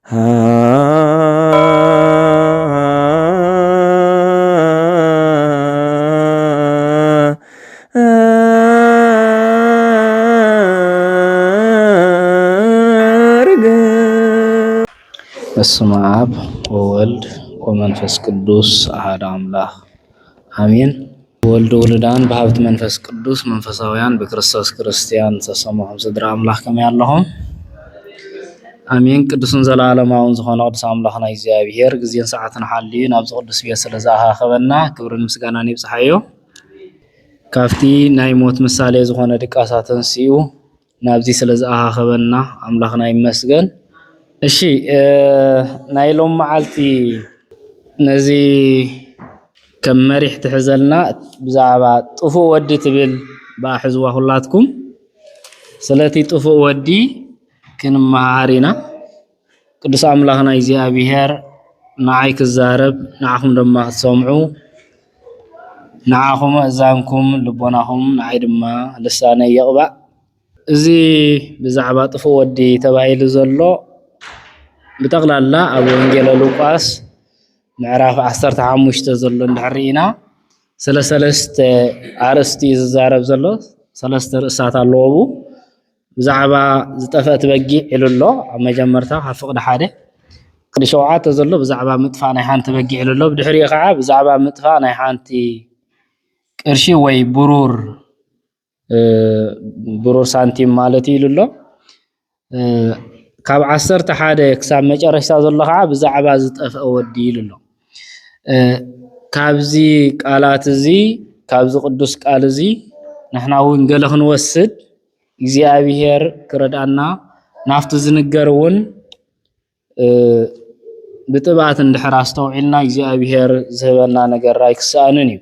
በስመ አብ ወወልድ ወመንፈስ ቅዱስ አሐዱ አምላክ አሜን። ወልድ ወልዳን በሀብት መንፈስ ቅዱስ መንፈሳውያን በክርስቶስ ክርስቲያን ተሰማሁም ስድራ አምላክ ከመ ያለሁም አሜን። ቅዱስን ዘለዓለማውን ዝኾነ ቅዱስ አምላኽና እግዚአብሔር ጊዜን ሰዓትን ሓልዩ ናብ ቅዱስ ቤት ስለዝኣኻኸበና ክብርን ምስጋናን ይብፅሓዮ። ካብቲ ናይ ሞት ምሳሌ ዝኾነ ድቃሳት ተንስኡ ናብዚ ስለዝኣኻኸበና አምላኽና ይመስገን። እሺ ናይ ሎም መዓልቲ ነዚ ከም መሪሕ ትሕዘልና ብዛዕባ ጥፉእ ወዲ ትብል ብኣሕዝዋ ሁላትኩም ስለቲ ጥፉእ ወዲ ክንመሃር ኢና። ቅዱስ አምላኽና እግዚአብሔር ንዓይ ክዛረብ ንዓኹም ድማ ክትሰምዑ ንዓኹም እዛንኩም ልቦናኹም ንዓይ ድማ ልሳነይ የቕባእ። እዚ ብዛዕባ ጥፉእ ወዲ ተባሂሉ ዘሎ ብጠቕላላ ኣብ ወንጌል ሉቃስ ምዕራፍ 15 ዘሎ እንድሕር ኢና ስለ ሰለስተ ኣርእስቲ ዝዛረብ ዘሎ ሰለስተ ርእሳት ኣለዎ። ብዛዕባ ዝጠፍአት በጊዕ ኢሉ ኣሎ ኣብ መጀመርታ ካብ ፍቕዲ ሓደ ቅዲ 7 ዘሎ ብዛዕባ ምጥፋእ ናይ ሓንቲ በጊዕ ኢሉ ኣሎ። ብድሕሪኡ ከዓ ብዛዕባ ምጥፋእ ናይ ሓንቲ ቅርሺ ወይ ብሩር ሳንቲም ማለት ኢሉ ኣሎ። ካብ 11 ክሳብ መጨረሻ ዘሎ ከዓ ብዛዕባ ዝጠፍአ ወዲ ኢሉ ኣሎ። ካብዚ ቃላት እዚ ካብዚ ቅዱስ ቃል እዚ ንሕና እውን ገለ ክንወስድ እግዚአብሔር ክረዳና ናፍቲ ዝንገር እውን ብጥብዓት እንድሕር ኣስተውዒልና እግዚአብሔር ዝህበና ነገር ኣይክሰኣንን እዩ።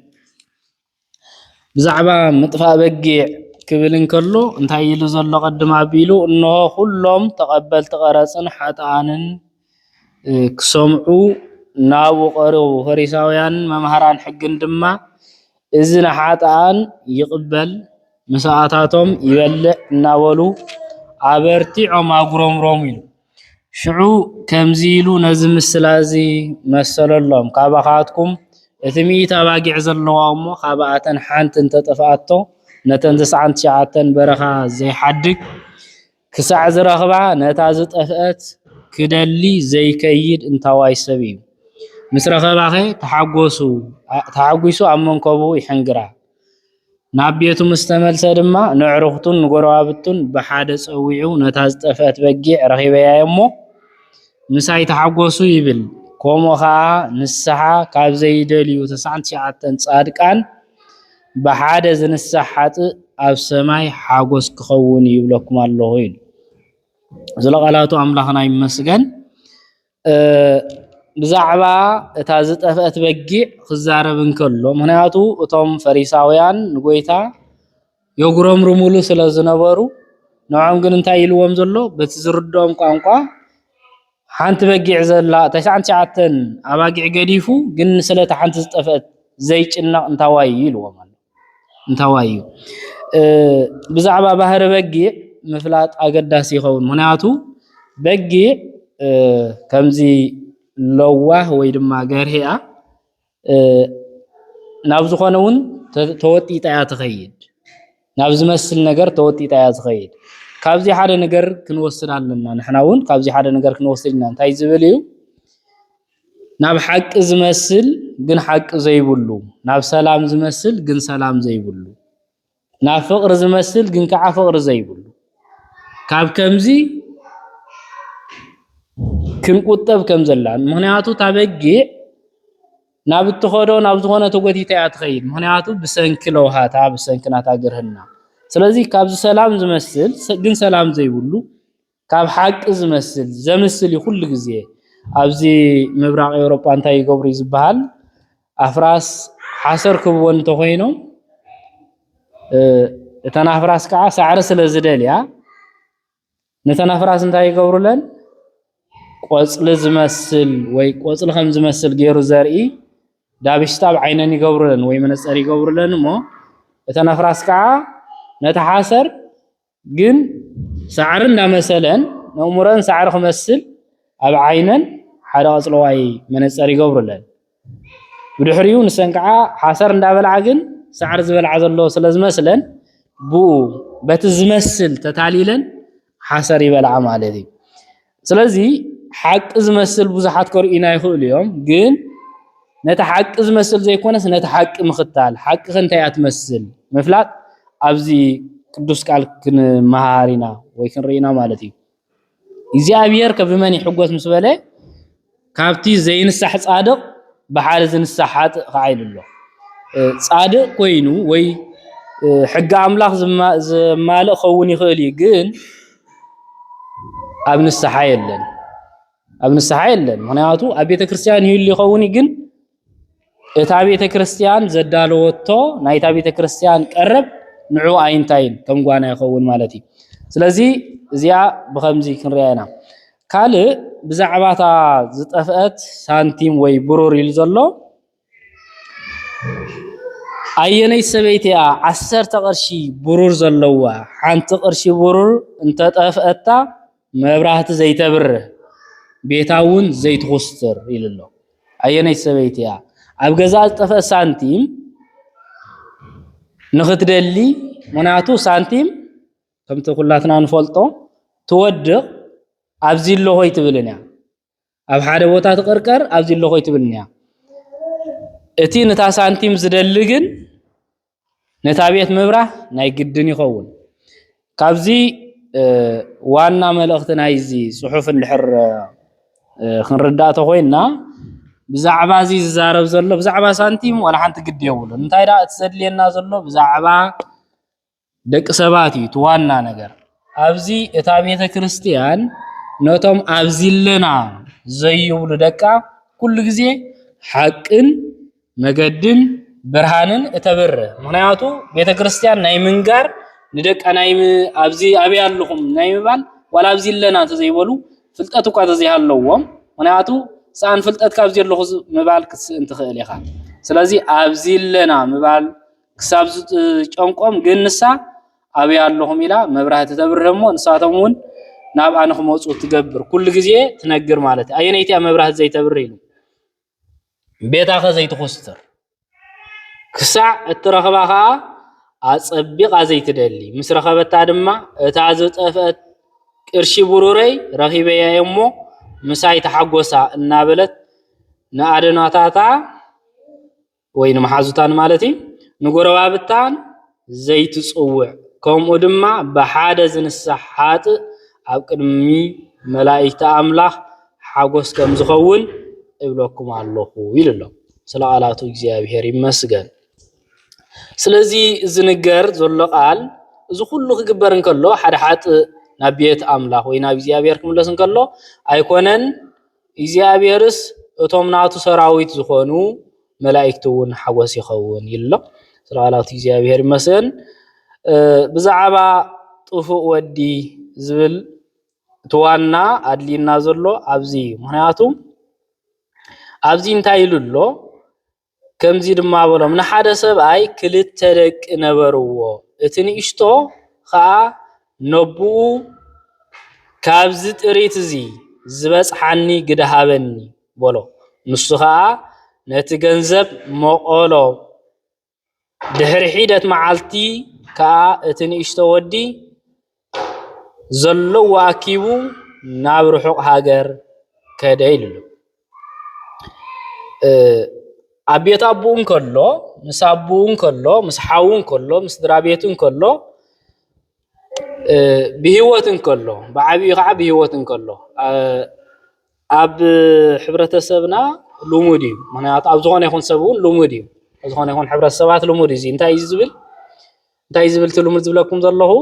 ብዛዕባ ምጥፋእ በጊዕ ክብል እንከሎ እንታይ ኢሉ ዘሎ ቀድማ ኣቢሉ እነሆ ኩሎም ተቐበልቲ ቀረፅን ሓጥኣንን ክሰምዑ ናብኡ ቀረቡ ፈሪሳውያን መምሃራን ሕግን ድማ እዚ ንሓጥኣን ይቕበል ምስኣታቶም ይበልዕ እናበሉ ኣበርቲዖም ኣጉረምሮም ኢሉ ሽዑ ከምዚ ኢሉ ነዚ ምስላ እዚ መሰለሎም ካባኻትኩም እቲ 100 ኣባጊዕ ዘለዋ እሞ ካብኣተን ሓንቲ እንተጠፍኣቶ ነተን 99 በረኻ ዘይሓድግ ክሳዕ ዝረኽባ ነታ ዝጠፍአት ክደሊ ዘይከይድ እንታዋይ ሰብ እዩ። ምስ ረኸባኸ ተሓጒሱ ኣብ መንከቡ ይሕንግራ። ናብ ቤቱ ምስ ተመልሰ ድማ ንዕሩኽቱን ንጎረባብቱን ብሓደ ፀዊዑ ነታ ዝጠፍአት በጊዕ ረኺበያ እሞ ምሳይ ተሓጎሱ ይብል። ከምኡ ከዓ ንስሓ ካብ ዘይደልዩ 99 ጻድቃን ብሓደ ዝንሳሕ ሓጥእ ኣብ ሰማይ ሓጎስ ክኸውን ይብለኩም ኣለኹ ኢሉ ዘለቃላቱ አምላኽና ይመስገን። ብዛዕባ እታ ዝጠፍአት በጊዕ ክዛረብ እንከሎ ምክንያቱ እቶም ፈሪሳውያን ንጎይታ የጉረምርሙሉ ስለ ዝነበሩ ንዖም ግን እንታይ ኢልዎም ዘሎ በቲ ዝርድኦም ቋንቋ ሓንቲ በጊዕ ዘላ 99 ኣባጊዕ ገዲፉ ግን ስለታ ሓንቲ ዝጠፍአት ዘይጭነቕ እንታዋይ ኢልዎም ኣሎ። እንታዋይ ብዛዕባ ባህሪ በጊዕ ምፍላጥ ኣገዳሲ ይኸውን። ምክንያቱ በጊዕ ከምዚ ለዋህ ወይ ድማ ገርሂኣ ናብ ዝኾነ እውን ተወጢጣ እያ ትኸይድ። ናብ ዝመስል ነገር ተወጢጣ እያ ትኸይድ። ካብዚ ሓደ ነገር ክንወስድ ኣለና። ንሕና እውን ካብዚ ሓደ ነገር ክንወስድ ኢና። እንታይ ዝብል እዩ? ናብ ሓቂ ዝመስል ግን ሓቂ ዘይብሉ፣ ናብ ሰላም ዝመስል ግን ሰላም ዘይብሉ፣ ናብ ፍቕሪ ዝመስል ግን ከዓ ፍቕሪ ዘይብሉ ካብ ከምዚ ክንቁጠብ ከም ዘላን። ምክንያቱ ታበጊዕ ናብ እትኸዶ ናብ ዝኾነ ተጎቲታ እያ ትኸይድ። ምክንያቱ ብሰንኪ ለውሃታ ብሰንኪ ናታ ግርህና። ስለዚ ካብዚ ሰላም ዝመስል ግን ሰላም ዘይብሉ ካብ ሓቂ ዝመስል ዘምስል ኩሉ ግዜ ኣብዚ ምብራቅ ኤውሮጳ እንታይ ይገብሩ ዝበሃል ኣፍራስ ሓሰር ክብወን እንተኮይኖም እተን ኣፍራስ ከዓ ሳዕሪ ስለ ዝደልያ ነተን ኣፍራስ እንታይ ይገብሩለን? ቆፅሊ ዝመስል ወይ ቆፅሊ ከም ዝመስል ገይሩ ዘርኢ ዳብሽታ ብዓይነን ይገብሩለን ወይ መነፀር ይገብሩለን እሞ እተን ኣፍራስ ከዓ ነታ ሓሰር ግን ሳዕሪ እንዳመሰለን ነእሙረን ሳዕሪ ክመስል ኣብ ዓይነን ሓደ ኣጽለዋይ መነጸር ይገብሩለን ብድሕሪኡ ንሰንከዓ ሓሰር እንዳበልዓ ግን ሳዕር ዝበልዓ ዘሎ ስለዝመስለን ቡ በቲ ዝመስል ተታሊለን ሓሰር ይበልዓ ማለት እዩ ስለዚ ሓቂ ዝመስል ብዙሓት ከርኡና ይኽእሉ እዮም ግን ነታ ሓቂ ዝመስል ዘይኮነስ ነታ ሓቂ ምኽታል ሓቂ እንታይ ኣትመስል ምፍላጥ ኣብዚ ቅዱስ ቃል ክንመሃሪና ወይ ክንርኢና ማለት እዩ እግዚአብሔር ከብመን ይሕጎስ ምስ በለ ካብቲ ዘይንሳሕ ጻድቕ ብሓደ ዝንሳሕ ሓጥእ ከዓይልሎ ጻድቕ ኮይኑ ወይ ሕጊ ኣምላኽ ዝማልእ ኸውን ይኽእል እዩ ግን ኣብ ንስሓ የለን ምክንያቱ ኣብ ቤተ ክርስቲያን ይህሉ ይኸውን ግን እታ ቤተ ክርስቲያን ዘዳለወቶ ናይታ ቤተ ክርስቲያን ቀረብ ንዑ ኣይንታይን ከም ጓና ይኸውን ማለት እዩ ስለዚ እዚኣ ብኸምዚ ክንሪኣ ኢና ካልእ ብዛዕባታ ዝጠፍአት ሳንቲም ወይ ብሩር ኢሉ ዘሎ ኣየነይ ሰበይቲ እያ 10 ቅርሺ ብሩር ዘለዋ ሓንቲ ቅርሺ ብሩር እንተጠፍአታ መብራህቲ ዘይተብርህ ቤታውን ዘይትኹስትር ኢሉ ኣሎ ኣየነይ ሰበይቲ እያ ኣብ ገዛ ዝጠፍአ ሳንቲም ንኽትደሊ ምክንያቱ ሳንቲም ከምቲ ኩላትና ንፈልጦ ትወድቕ ኣብዚ ኣሎ ሆይ ትብልን እያ ኣብ ሓደ ቦታ ትቕርቀር ኣብዚ ኣሎ ሆይ ትብልን እያ እቲ ነታ ሳንቲም ዝደሊ ግን ነታ ቤት ምብራህ ናይ ግድን ይኸውን ካብዚ ዋና መልእኽቲ ናይዚ ጽሑፍ እንድሕር ክንርዳእቶ ኮይና ብዛዕባ እዚ ዝዛረብ ዘሎ ብዛዕባ ሳንቲም ወላ ሓንቲ ግድ የብሉን እንታይ ዳ እትዘድልየና ዘሎ ብዛዕባ ደቂ ሰባት እዩ ዋና ነገር ኣብዚ እታ ቤተ ክርስቲያን ነቶም ኣብዚለና ዘይብሉ ደቃ ኩሉ ግዜ ሓቅን መገድን ብርሃንን እተብርህ ምክንያቱ ቤተ ክርስቲያን ናይ ምንጋር ንደቃ ናይ ኣብዚ ኣብያ ኣለኹም ናይ ምባል ወላ ኣብዚለና ተዘይበሉ ፍልጠት እኳ ተዘይሃለዎም ምክንያቱ ሳን ፍልጠት ካብዚ ኣለኹ ምባል ክትስእን ትኽእል ኢኻ ስለዚ ኣብዚለና ምባል ክሳብ ጨንቆም ግን ንሳ ኣብያ ኣለኹም ኢላ መብራህቲ ተብርህ እሞ ንሳቶም እውን ናብ ኣነ ክመፁ ትገብር ኩሉ ግዜ ትነግር ማለት እዩ ኣየነይቲ መብራህቲ ዘይተብርህ ኢሉ ቤታኸ ዘይትኹስትር ክሳዕ እትረኽባ ከዓ ኣጸቢቓ ዘይትደሊ ምስ ረኸበታ ድማ እታ ዝጠፍአት ቅርሺ ብሩረይ ረኺበያ እሞ ምሳይ ተሓጎሳ እናበለት ንኣደናታታ ወይ ንመሓዙታን ማለት እዩ ንጎረባብታን ዘይትጽውዕ ከምኡ ድማ ብሓደ ዝንሳሕ ሓጥእ ኣብ ቅድሚ መላእክቲ ኣምላኽ ሓጎስ ከም ዝኸውን እብለኩም ኣለኹ ኢሉ ኣሎ ስለ ቃላቱ እግዚአብሔር ይመስገን ስለዚ ዝንገር ዘሎ ቃል እዚ ኩሉ ክግበር እንከሎ ሓደ ሓጥእ ናብ ቤት ኣምላኽ ወይ ናብ እግዚአብሔር ክምለስ እንከሎ ኣይኮነን እግዚአብሔርስ እቶም ናቱ ሰራዊት ዝኾኑ መላእክቲ እውን ሓጎስ ይኸውን ኢሉ ኣሎ ስለ ቃላቱ እግዚአብሔር ይመስገን ብዛዕባ ጥፉእ ወዲ ዝብል ተዋና ኣድሊና ዘሎ ኣብዚ ምክንያቱ ኣብዚ እንታይ ኢሉ ኣሎ ከምዚ ድማ በሎም ንሓደ ሰብኣይ ክልተ ደቂ ነበርዎ እቲ ንእሽቶ ከዓ ነብኡ ካብዚ ጥሪት እዚ ዝበፅሓኒ ግድሃበኒ በሎ ንሱ ከዓ ነቲ ገንዘብ መቆሎ ድሕሪ ሒደት መዓልቲ ከዓ እቲ ንእሽቶ ወዲ ዘለዎ ኣኪቡ ናብ ርሑቕ ሃገር ከደ ኢሉ ኣብ ቤት ኣቡኡ እንከሎ ምስ ኣቡኡ እንከሎ ምስ ሓዉ እንከሎ ምስ ድራቤቱ እንከሎ ብህይወት እንከሎ ብዓብዩ ከዓ ብህይወት እንከሎ ኣብ ሕብረተሰብና ልሙድ እዩ ምክንያቱ ኣብ ዝኾነ ይኹን ሰብ እውን ልሙድ እዩ ኣብ ዝኾነ ይኹን ሕብረተሰባት ልሙድ እዩ እንታይ ዝብል ትልሙድ ዝብለኩም ዘለኹ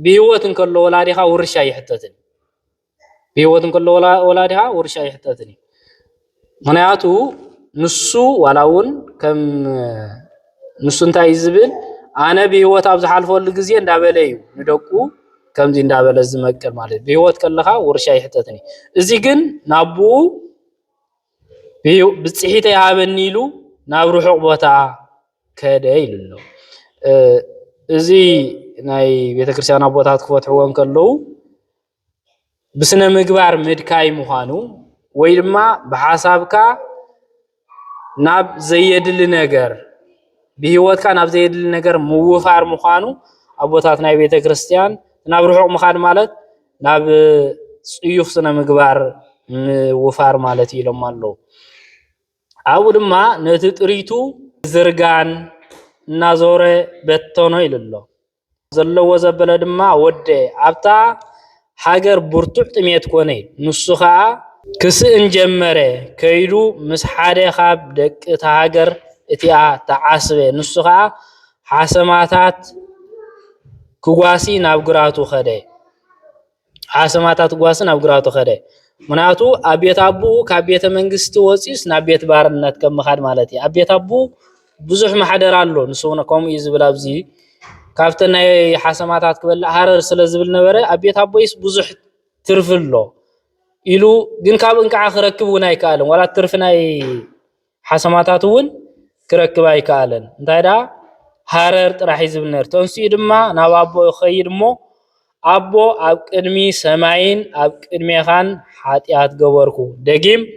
ብህይወት እንከሎ ወላዲኻ ውርሻ ይሕተትን ብህይወት እንከሎ ወላዲኻ ውርሻ ይሕተትን ምክንያቱ ንሱ ዋላ እውን ከም ንሱ እንታይ ዝብል ኣነ ብህይወት ኣብ ዝሓልፈሉ ግዜ እንዳበለ እዩ ንደቁ ከምዚ እንዳበለ ዝመቅር ማለት ብህይወት ከለኻ ውርሻ ይሕተትን እዚ ግን ናብኡ ብፅሒተ ይሃበኒ ኢሉ ናብ ርሑቕ ቦታ ከደ ኢሉ ኣሎ እዚ ናይ ቤተክርስትያን ኣቦታት ክፈትሕዎ ከለዉ بسنة مقبار مدكاي مخانو ويلما بحسابك ناب زيد لنجر بهوتك ناب زيد لنجر موفار مخانو أبوتاتنا بيت كريستيان ناب روح مخان مالت ناب صيوف سنة مقبار وفار مالتي لما الله أول ما نتطريتو زرقان نازورة بتونو إلله زلوا وزبلد ما ودي عبتا حجر برتوع تميت كوني نصها كسئن جمرة كيدو مسحادة خاب دك تهاجر اتيا تعاسبه نصها حاسماتات كواسي نابغراتو خده حاسماتات كواسي نابغراتو خده مناتو أبيت أبو كأبيت منجست وسيس نبيت بارنات كم خاد مالتي أبيت أبو بزح محدر الله نسونا كم يزبل أبزي كافتنا حاسماتات قبل هرر سلزبل نبره أبيت أبو يس بزح ترفل له إلو جن كابن كآخر كبونا يكالن ولا ترفنا حاسماتاتون كركب يكالن دايرا هرر راح يزبل نر تنسيد ما نوابو خير مو أبو أبكرمي سماين أبكرمي خان حاتيات جواركو دقيم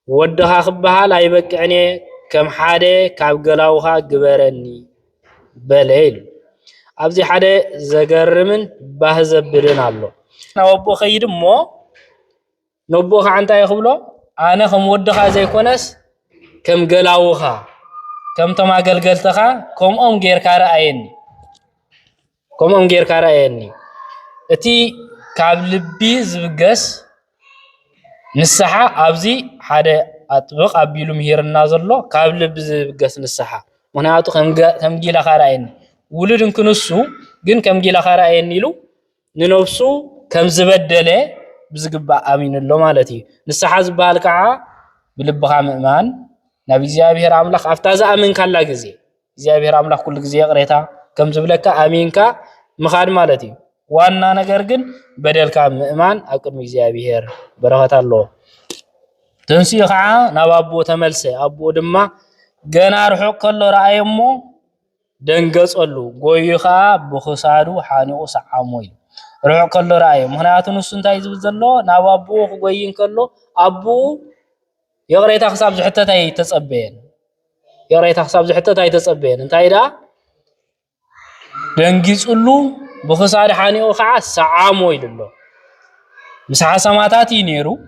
ودها خبها لا يبكعني كم حدا كابجلاوها جبرني بليل أبزي حدا زجرمن بهذا بدن الله نوابو خير مو نوبوها عن تاي خبله أنا خم ودها زي كونس كم جلاوها كم تما جلتها كم غير كارأيني كم غير كارأيني أتي كابل بيز بجس نسحة أبزي حدا أطبق أبيلو مهير النازل له كابل بيز بجس نسحة ونهاتو كم جيل خارين ولدن كنسو جن كم جيل خارين نيلو ننوسو كم زبدله بزقبا أمين الله مالتي نسحة زبالك بلبها مؤمن نبي زيابير عملك أفتازا أمين كلا جزي زيابير عملك كل جزي قريتها كم زبلك أمينك مخاد مالتي وانا نجرجن بدل كام إيمان أكون مزيابير برهة الله تنسيق نوابو تملسه أبو دما جنا رحق كل رأي مو دنجس الله قويخا بخسارو حانو سعاموي رحق كل رأي مهناتو نسنتايز بزلو نوابو قويين كله أبو يقرأ تحسب زحتة تاي تصبين يقرأ تحسب زحتة تاي تصبين انتاي دا دنجس الله بخسارة حانيو خاص سعاموي لله مسح سماتاتي نيرو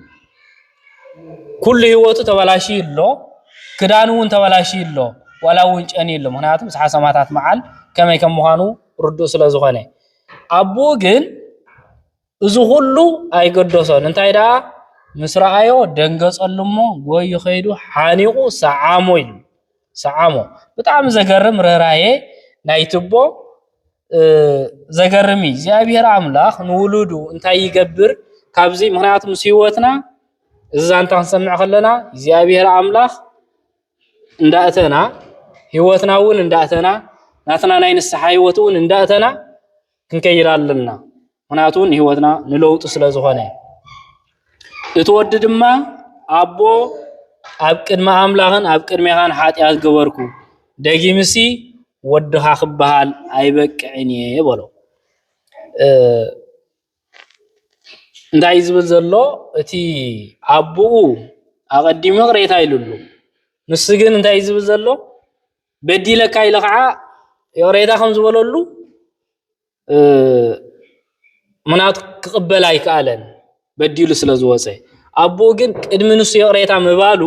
كل هوته تبلاشي له كدانون تبلاشي له ولا ونج اني له مناتو مسح سماتات معال كما يكم مخانو ردو سلازخونه ابو جن ازو كله ايقدسون انتاي دا مسرايو دنگصلمو ጎይ ኸይዱ حانيو سعاموي سعامو بتام زغرم ررايه نايتبو زغرمي እግዚአብሔር አምላክ ንውሉዱ እንታይ ይገብር ካብዚ ምክንያቱም ሲወትና እዛንታ እንሰምዕ ከለና እግዚአብሔር አምላክ እንዳእተና ህይወትናውን እንዳእተና ናትና ናይ ንስሐ ህይወቱን እንዳእተና ክንከይራልና ምክንያቱም ህይወትና ንለውጥ ስለዝኾነ እትወድድማ አቦ ኣብ ቅድመ አምላኽን ኣብ ቅድሜኻን ኃጢአት ገበርኩ ደጊምሲ ወድኻ ክበሃል ኣይበቅዕኒ ይበሎ እንታይ ዝብል ዘሎ እቲ አቡኡ ኣቀዲሙ ቅሬታ ይልሉ ንስ ግን እንታይ ዝብል ዘሎ በዲለካ ኢለ ከዓ ቅሬታ ከም ዝበለሉ ምናት ክቅበል ኣይከኣለን በዲሉ ስለዝወፀ አቡኡ ግን ቅድሚ ንሱ ቅሬታ ምባሉ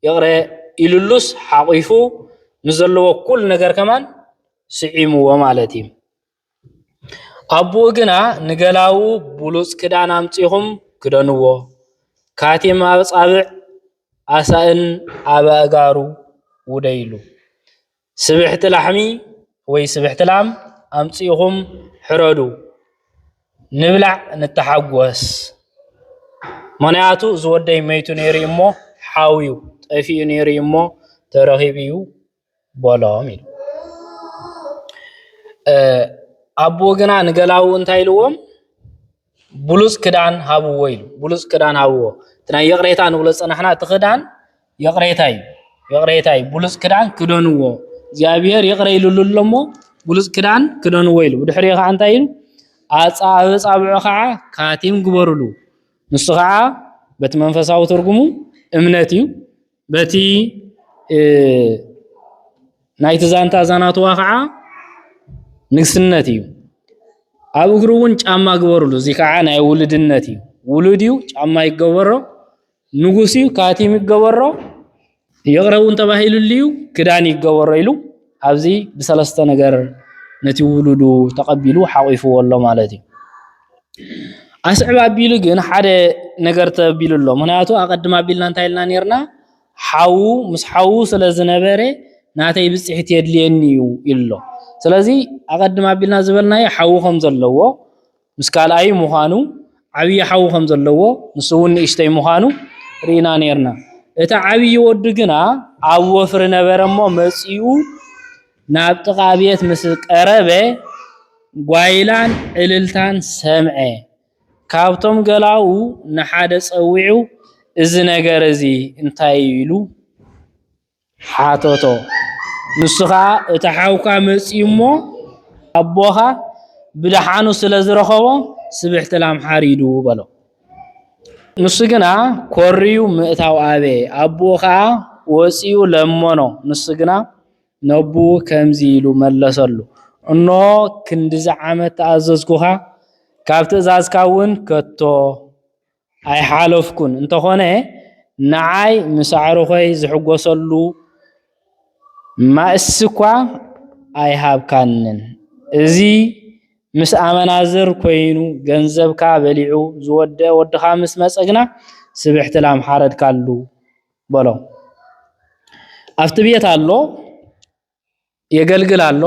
ይቅረ ኢሉሉስ ሓቂፉ ንዘለዎ ኩል ነገር ከማን ስዒምዎ ማለት እዩ አቡኡ ግና ንገላው ቡሉጽ ክዳን አምጪኹም ክደንዎ ካቴማ ጻብዕ አሳእን አባጋሩ ወደይሉ ስብሕት ላሕሚ ወይ ስብሕት ላም አምጪኹም ሕረዱ ንብላዕ ንተሓጎስ ምክንያቱ ዝወደይ መይቱ ነይሩ እሞ ሓዊዩ ጠፊኡ ነይሩ እሞ ተረኺብዩ በሎም ኢሉ አቦ ግና ንገላው እንታይ ኢልዎም ቡሉጽ ክዳን ሃብዎ ኢሉ ቡሉጽ ክዳን ሃብዎ ትናይ የቅሬታ ንብሎ ፀናሕና ትኽዳን የቅሬታይ ቡሉጽ ክዳን ክደንዎ እግዚአብሔር ይቅረ ኢሉሉ እሞ ቡሉጽ ክዳን ክደንዎ ኢሉ ብድሕሪኡ ከዓ እንታይ ኢሉ አጻብዕ ከዓ ካቲም ግበሩሉ ንሱ ከዓ በቲ መንፈሳዊ ትርጉሙ እምነት እዩ በቲ ናይቲ ዛንታ ዛናትዋ ከዓ ንግስነት እዩ ኣብ እግሩ እውን ጫማ ግበሩሉ እዚ ከዓ ናይ ውልድነት እዩ ውሉድ እዩ ጫማ ይገበሮ ንጉስ እዩ ካቲም ይገበሮ የቅረቡን ተባሂሉሉ እዩ ክዳን ይገበሮ ኢሉ ኣብዚ ብሰለስተ ነገር ነቲ ውሉዱ ተቀቢሉ ሓቂፉዎ ኣሎ ማለት እዩ ኣስዕብ ኣቢሉ ግን ሓደ ነገር ተቢሉ ኣሎ ምክንያቱ ኣቀድማ ኣቢልና እንታይ ኢልና ነርና ሓው ምስ ሓው ስለ ዝነበረ ናተይ ብፅሕት የድልየኒ እዩ ኢሎ ስለዚ ኣቀድማ ኣቢልና ዝበልናዮ ሓው ከም ዘለዎ ምስ ካልኣይ ምዃኑ ዓብይ ሓው ከም ዘለዎ ንሱ እውን ንእሽተይ ምዃኑ ሪኢና ነርና እቲ ዓብይ ወዲ ግና ኣብ ወፍሪ ነበረ እሞ መፂኡ ናብ ጥቃ ቤት ምስ ቀረበ ጓይላን ዕልልታን ሰምዐ ካብቶም ገላው ንሓደ ፀዊዑ እዚ ነገር እዚ እንታይ ኢሉ ሓቶቶ ንሱ ከዓ እቲ ሓውካ መፂኡ እሞ ኣቦኻ ብድሓኑ ስለ ዝረኸቦ ስብሕቲ ላምሓር ኢዱ በሎ ንሱ ግና ኮርዩ ምእታው ኣበ ኣቦ ከዓ ወፂኡ ለመኖ ንሱ ግና ነቡ ከምዚ ኢሉ መለሰሉ እኖ ክንዲዚ ዓመት ተኣዘዝኩኻ ካብ ትእዛዝካ እውን ከቶ ኣይሓለፍኩን እንተኾነ ንዓይ ምሳዕርኾይ ዝሕጎሰሉ ማእስኳ ኣይሃብካንን እዚ ምስ ኣመናዝር ኮይኑ ገንዘብካ በሊዑ ዝወደአ ወድኻ ምስ መፀግና ስብሕቲ ላምሓረድካሉ በሎ ኣብቲ ቤት ኣሎ የገልግል ኣሎ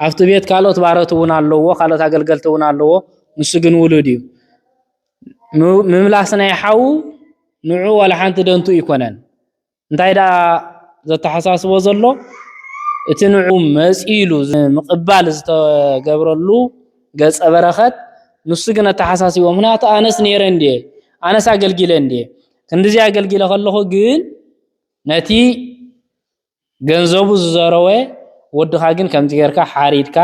ኣብቲ ቤት ካልኦት ባሮት እውን ኣለዎ ካልኦት ኣገልገልቲ እውን ኣለዎ ንሱ ግን ውሉድ እዩ ምምላስ ናይ ሓው ንዑ ወላ ሓንቲ ደንቱ ይኮነን እንታይ ዳ ዘተሓሳስቦ ዘሎ እቲ ንዑ መፂሉ ምቅባል ዝተገብረሉ ገፀ በረኸት ንሱ ግን ተሓሳሲቦ ምክንያቱ ኣነስ ነይረ እንዴ ኣነስ ኣገልጊለ እንዴ ክንዲዚ ኣገልጊለ ከለኹ ግን ነቲ ገንዘቡ ዝዘረወ ወድኻ ግን ከምዚ ጌርካ ሓሪድካ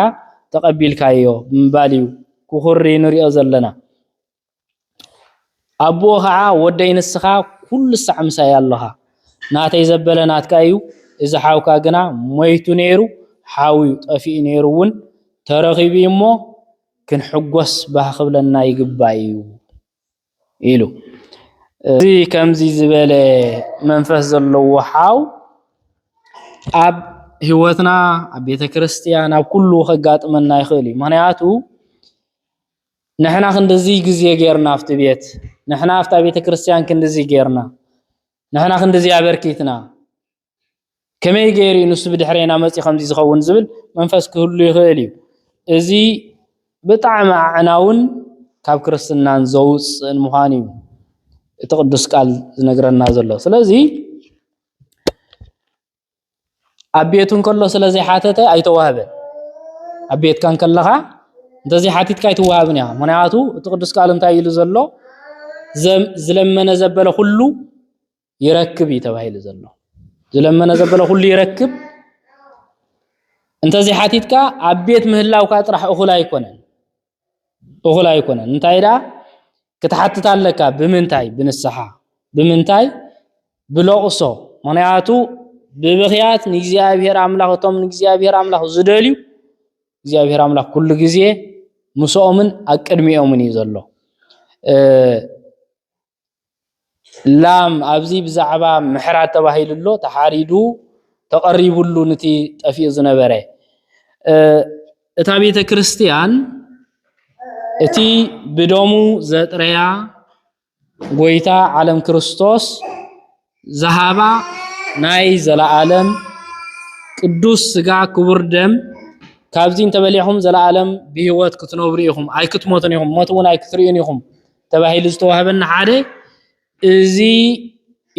ተቀቢልካዮ ምባል እዩ ክኹሪ ንሪኦ ዘለና ኣቦ ከዓ ወደይ ንስኻ ኩሉ ሳዕ ምሳይ ኣለኻ ናተይ ዘበለ ናትካ እዩ እዚ ሓውካ ግና ሞይቱ ነይሩ ሓዊዩ ጠፊኡ ነይሩ እውን ተረኺቡ እሞ ክንሕጎስ ባኽብለና ይግባእ እዩ ኢሉ እዚ ከምዚ ዝበለ መንፈስ ዘለዎ ሓው ኣብ ህይወትና ኣብ ቤተ ክርስቲያን ኣብ ኩሉ ከጋጥመና ይኽእል እዩ ምክንያቱ ንሕና ክንደዚ ግዜ ጌርና ኣብቲ ቤት ንሕና ኣብታ ቤተ ክርስቲያን ክንደዚ ጌርና ንሕና ክንደዚ ኣበርኪትና ከመይ ገይሩ ንሱ ብድሕሪና መፂ ከምዚ ዝኸውን ዝብል መንፈስ ክህሉ ይኽእል እዩ እዚ ብጣዕሚ ኣዕናውን ካብ ክርስትናን ዘውፅእን ምዃኑ እዩ እቲ ቅዱስ ቃል ዝነግረና ዘሎ ስለዚ ኣብ ቤቱ እንከሎ ስለዘይ ሓተተ ኣይተዋህበን ኣብ ቤትካ እንከለኻ እንተዘይ ሓቲትካ ኣይትዋሃብን ኢኻ ምክንያቱ እቲ ቅዱስ ቃል እንታይ ኢሉ ዘሎ ዝለመነ ዘበለ ኩሉ ይረክብ እዩ ተባሂሉ ዘሎ ዝለመነ ዘበለ ኩሉ ይረክብ እንተዘይ ሓቲትካ ኣብ ቤት ምህላውካ ጥራሕ እኹል ኣይኮነን እንታይ ዳ ክትሓትት ኣለካ ብምንታይ ብንስሓ ብምንታይ ብለቕሶ ምክንያቱ ብብኽያት ንእግዚኣብሔር ኣምላኽ እቶም ንእግዚኣብሔር ኣምላኽ ዝደልዩ እግዚኣብሔር ኣምላኽ ኩሉ ግዜ ምስኦምን ኣቅድሚኦምን እዩ ዘሎ ላም ኣብዚ ብዛዕባ ምሕራት ተባሂሉሎ ተሓሪዱ ተቐሪቡሉ ነቲ ጠፊኡ ዝነበረ እታ ቤተ ክርስቲያን እቲ ብደሙ ዘጥረያ ጎይታ ዓለም ክርስቶስ ዝሃባ ናይ ዘለዓለም ቅዱስ ስጋ ክቡር ደም ካብዚ እንተበሊዕኹም ዘለዓለም ብህይወት ክትነብሩ ኢኹም ኣይክትሞቱን ኢኹም ሞት እውን ኣይክትሪኡን ኢኹም ተባሂሉ ዝተዋህበና ሓደ እዚ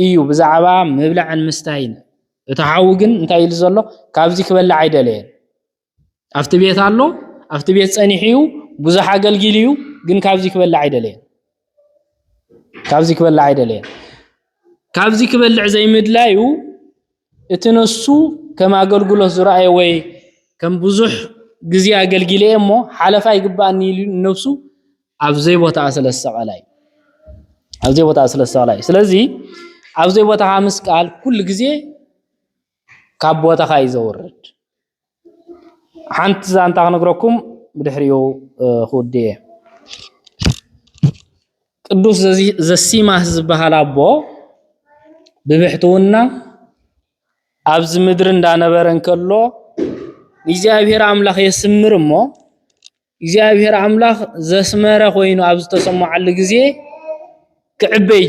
እዩ ብዛዕባ ምብላዕን ምስታይን እቲ ሓዊ ግን እንታይ ኢሉ ዘሎ ካብዚ ክበልዕ ኣይደለየን ኣብቲ ቤት ኣሎ ኣብቲ ቤት ፀኒሑ እዩ ብዙሕ ኣገልጊሉ እዩ ግን ካብዚ ክበልዕ ኣይደለየን ካብዚ ክበልዕ ዘይምድላዩ እቲ ነሱ ከም ኣገልግሎት ዝረኣየ ወይ ከም ብዙሕ ጊዜ አገልግሌ እሞ ሓለፋ ይግባእኒ ኢሉ ነፍሱ ኣብዘይ ቦታ ስለሰቀላይ ኣብዘይ ቦታ ስለሰቀላይ ስለዚ ኣብዘይ ቦታ ምስቃል ኩሉ ጊዜ ካብ ቦታኻ ይዘውርድ ሓንቲ ዛንታ ክነግረኩም ብድሕሪኡ ኹድየ ቅዱስ ዘሲማስ ዝበሃል ኣቦ ብብሕትውና ኣብዚ ምድር እንዳነበረ እንከሎ እግዚአብሔር አምላኽ የስምር እሞ እግዚአብሔር አምላኽ ዘስመረ ኮይኑ ኣብ ዝተሰማዓሉ ጊዜ ክዕበይ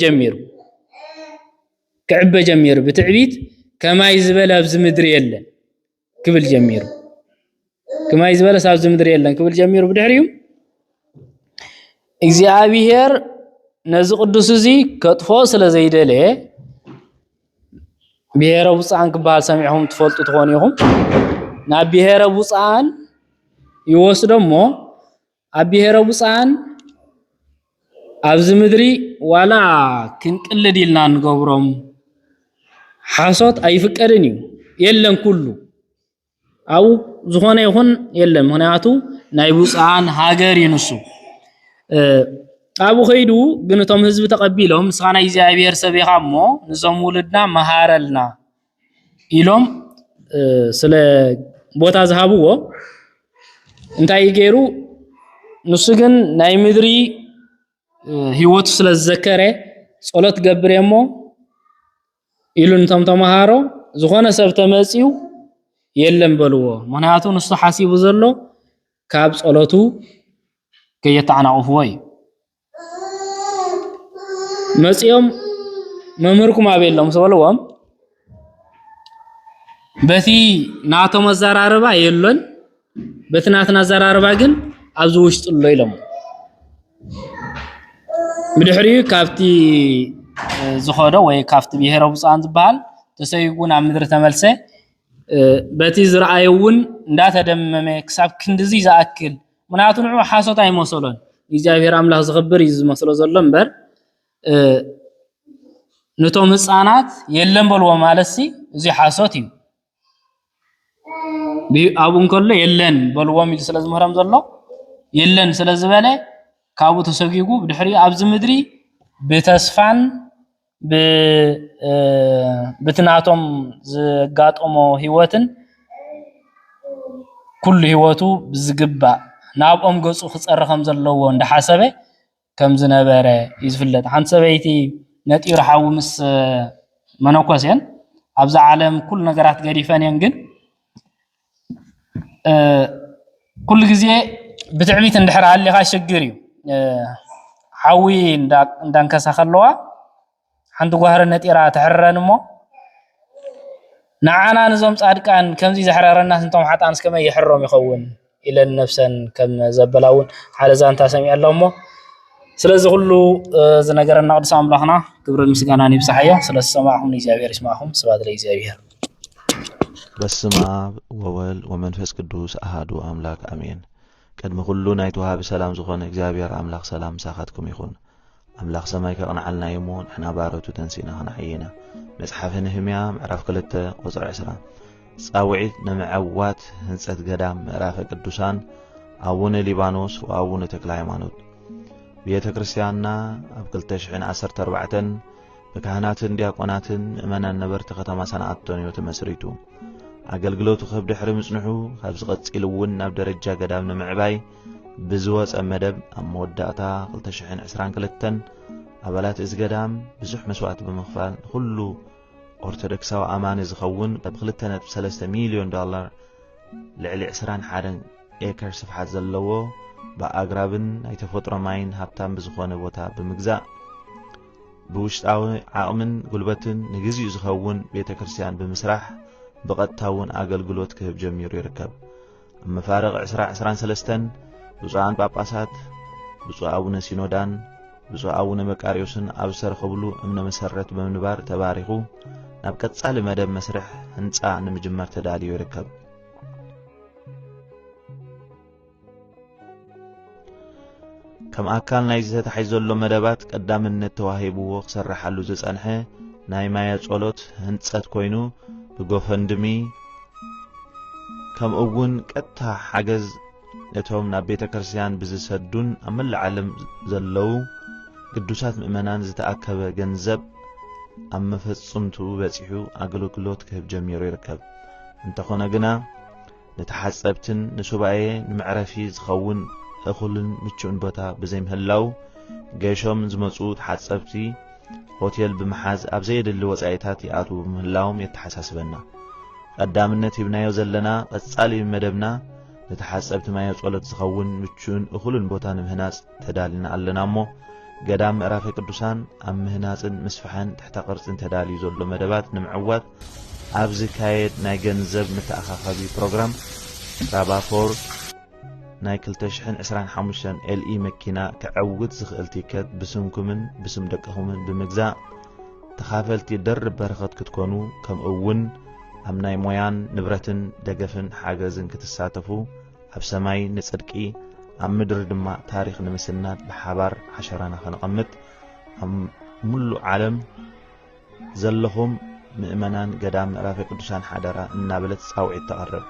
ጀሚሩ ብትዕቢት ከማይ ዝበለ ኣብዚ ምድር የለን ክብል ጀሚሩ ከማይ ዝበለ ኣብዚ ምድር የለን ክብል ጀሚሩ ብድሕሪኡ እግዚአብሔር ነዚ ቅዱስ እዚ ከጥፎ ስለ ዘይደለየ ብሔረ ውፃን ክበሃል ሰሚዕኹም ትፈልጡ ትኾኑ ኢኹም ናብ ብሔረ ውፃን ይወስዶ እሞ ኣብ ብሔረ ውፃን ኣብዚ ምድሪ ዋላ ክንቅልድ ኢልና ንገብሮም ሓሶት ኣይፍቀድን እዩ የለን ኩሉ ኣው ዝኾነ ይኹን የለን ምክንያቱ ናይ ውፃን ሃገር ይንሱ ኣብኡ ኸይዱ ግን እቶም ህዝቢ ተቐቢሎም ንስኻና እግዚአብሔር ሰቢኻ እሞ ንዞም ውልድና መሃረልና ኢሎም ስለ ቦታ ዝሃብዎ እንታይ ገይሩ ንሱ ግን ናይ ምድሪ ህይወቱ ስለ ዝዘከረ ጸሎት ገብር እሞ ኢሉ ንቶም ተማሃሮ ዝኾነ ሰብ ተመጺው የለን በልዎ ምክንያቱ ንሱ ሓሲቡ ዘሎ ካብ ጸሎቱ ከየተዓናቅፍዎ እዩ መጺኦም መምህርኩም ኣበሎም ሰበልዎም በቲ ናቶም ኣዘራርባ የለን በቲ ናትና ኣዘራርባ ግን ኣብዚ ውሽጡ ኣሎ ኢሎም ብድሕሪኡ ካብቲ ዝኸዶ ወይ ካብቲ ብሔረ ውፃን ዝበሃል ተሰይጉን ኣብ ምድሪ ተመልሰ በቲ ዝረኣየውን እንዳተደመመ ክሳብ ክንድዚ ዝኣክል ምክንያቱ ንዑ ሓሶት ኣይመሰሎን እግዚአብሔር አምላኽ ዝኽብር እዩ ዝመስሎ ዘሎ እምበር ነቶም ህፃናት የለን በልዎ ማለትሲ እዚ ሓሶት እዩ ኣብኡ እንከሎ የለን በልዎም ኢሉ ስለ ዝምህሮም ዘሎ የለን ስለ ዝበለ ካብኡ ተሰጊጉ ብድሕሪኡ ኣብዚ ምድሪ ብተስፋን ብትናቶም ዝጋጠሞ ህይወትን ኩሉ ህይወቱ ብዝግባእ ናብኦም ገጹ ክጸርኸም ዘለዎ እንዳሓሰበ ከም ዝነበረ ይዝፍለጥ ሓንቲ ሰበይቲ ነጢሩ ሓዊ ምስ መነኮስየን ኣብዛ ዓለም ኩሉ ነገራት ገዲፈንየን ግን ኩሉ ጊዜ ብትዕቢት እንድሕር ሃሊኻ ሽግር እዩ ሓዊ እንዳንከሳ ከለዋ ሓንቲ ጓህሪ ነጢራ ትሕረን እሞ ንዓና ንዞም ጻድቃን ከምዚ ዘሕረረና እንቶም ሓጣን እስከመይ ይሕሮም ይኸውን ኢለን ነፍሰን ከም ዘበላውን ሓደ ዛንታ ሰሚዕ ኣለዎ እሞ ስለዚ ሁሉ ዝነገረና ቅዱስ ኣምላኽና ክብርን ምስጋናን ይብፅሐዮ ስለ ዝሰማዕኹም እግዚአብሔር ይስማዕኹም ስብሐት ለእግዚአብሔር በስመ አብ ወወልድ ወመንፈስ ቅዱስ አሐዱ አምላክ አሜን ቅድሚ ኩሉ ናይ ተዋሃቢ ሰላም ዝኾነ እግዚአብሔር አምላኽ ሰላም ሳኻትኩም ይኹን አምላኽ ሰማይ ከቕንዓልና እሞ ንሕና ባሮቱ ተንሲና ኽንሐይና መጽሓፈ ነህምያ ምዕራፍ 2 ቁጽሪ 20 ጻውዒት ንምዕዋት ህንጸት ገዳም ምዕራፈ ቅዱሳን አቡነ ሊባኖስ ወአቡነ ተክለ ሃይማኖት ቤተ ክርስቲያንና ኣብ 2014 በካህናትን ዲያቆናትን ምእመናን ነበርቲ ከተማ ሰንዓ አንቶኒዮ ተመስሪቱ ኣገልግሎቱ ከብ ድሕሪ ምጽንሑ ካብ ዝቐጽል እውን ናብ ደረጃ ገዳም ንምዕባይ ብዝወፀ መደብ ኣብ መወዳእታ 2022 ኣባላት እዚ ገዳም ብዙሕ መስዋዕት ብምኽፋል ኩሉ ኦርቶዶክሳዊ ኣማኒ ዝኸውን $2.3 ሚልዮን ልዕሊ 21 ኤከር ስፍሓት ዘለዎ ብኣግራብን ናይ ተፈጥሮ ማይን ሃብታም ብዝኾነ ቦታ ብምግዛእ ብውሽጣዊ ዓቕምን ጉልበትን ንግዚኡ ዝኸውን ቤተ ክርስቲያን ብምስራሕ ብቐጥታውን ኣገልግሎት ክህብ ጀሚሩ ይርከብ ኣብ መፋርቕ 2023 ብፁዓን ጳጳሳት ብፁዕ ኣቡነ ሲኖዳን ብፁዕ ኣቡነ መቃርዮስን ኣብ ዝተረኸብሉ እምነ መሰረት ብምንባር ተባሪኹ ናብ ቀጻሊ መደብ መስርሕ ህንፃ ንምጅመር ተዳልዩ ይርከብ ከም ኣካል ናይ ዝተታሕዝ ዘሎ መደባት ቀዳምነት ተዋሂብዎ ክሰርሓሉ ዝጸንሐ ናይ ማያ ጸሎት ህንጸት ኮይኑ ብጎፈንድሚ كم أون كتا حجز نتهم نبيت كرسيان بزسدون أمل العالم زلو قدوسات مؤمنان زتأكب جنزب أما فتصمتو بسيحو أقلو كلوت كهب جمير يركب انت خونا قنا نتحسبتن نسوبعي نمعرفي زخون أخلن متشون بوتا بزيم هلاو جيشوم زمصوت حسبتي هوتيل بمحاز أبزيد اللي وزعيتات يعطو بمهلاهم يتحسسبنا قدامنا تبنايو زلنا أتصالي مدبنا نتحسبت ما يصولت زخون متشون أخلن بوتا نمهناس تدالينا علنا مو قدام رافي قدوسان أم مهناسن مسفحان تحت قرصن تدالي زولو مدبات نمعوات أبزي كايد ناي جنزب متأخخبي بروغرام رابا فور ناي كلتشحن اسران حموشن LE مكينا كعود زخل تيكت بسمكمن بسم دقهمن بمجزاء تخافلتي درب برخت كتكونو كم أون أم ناي مويان نبرتن دقفن حاجزن كتساتفو أب سماي نصدقي أم مدر دما تاريخ نمسلنا بحبار حشرانا خنقمت أم ملو عالم زلهم مؤمنان قدام رافق قدوسان حدرا النابلت صاوعي التقرب